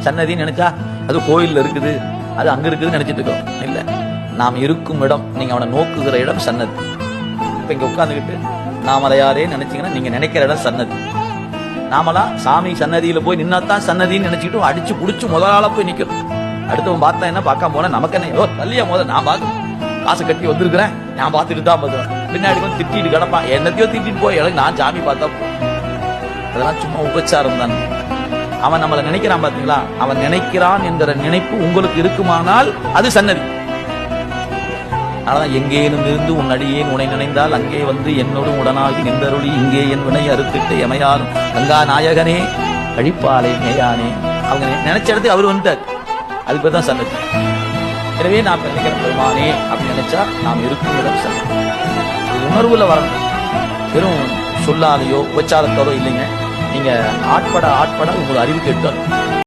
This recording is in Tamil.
சன்னதின்னு நினைச்சா அது கோயில்ல இருக்குது, அது அங்க இருக்குதுன்னு நினைச்சிட்டு இருக்கோம். இல்ல, நாம் இருக்கும் இடம், நீங்க அவனை நோக்குகிற இடம் சன்னதி. இப்ப இங்க உட்கார்ந்துக்கிட்டு நாமலையாரே நினைச்சீங்கன்னா நீங்க நினைக்கிற இடம் சன்னதி. நாமலாம் சாமி சன்னதியில போய் நின்னாத்தான் சன்னதின்னு நினைச்சிட்டு அடிச்சு புடிச்சு முதலால போய் நிக்கிறோம். அடுத்தவன் பார்த்தா என்ன, பார்க்காம போனா நமக்கு என்ன, தள்ளியா முதல்ல நான் பார்க்க காசு கட்டி வந்திருக்கிறேன், நான் பார்த்துட்டு தான் பார்த்துவேன். பின்னாடி வந்து திட்டிட்டு கிடப்பான், என்னத்தையோ திட்டிட்டு போய் எனக்கு நான் சாமி பார்த்தா. அதெல்லாம் சும்மா உபச்சாரம் தான். அவன் நம்மளை நினைக்கிறான் பாத்தீங்களா, அவன் நினைக்கிறான் என்கிற நினைப்பு உங்களுக்கு இருக்குமானால் அது சன்னதி. அதனாலதான் எங்கேனும் இருந்து உன் அடியேன் உனை நினைந்தால் அங்கே வந்து என்னோடு உடனாகி நின்றருளி இங்கே என் வினை அறுத்திட்டு எமையாலும் கங்கா நாயகனே கழிப்பாலை மேயானே. அவங்க நினைச்ச இடத்துக்கு அவர் வந்துட்டார், அதுக்கு பேர் தான் சன்னதி. எனவே நான் நினைக்கிறேன் பெருமானே அப்படின்னு நினைச்சா நாம் இருக்கும் இடம் சன்னதி. உணர்வுல வரணும், வெறும் சொல்லாதையோ உபச்சாரத்தோடோ இல்லைங்க. நீங்க ஆட்பட உங்களோட அறிவுக்கு எட்டணும்.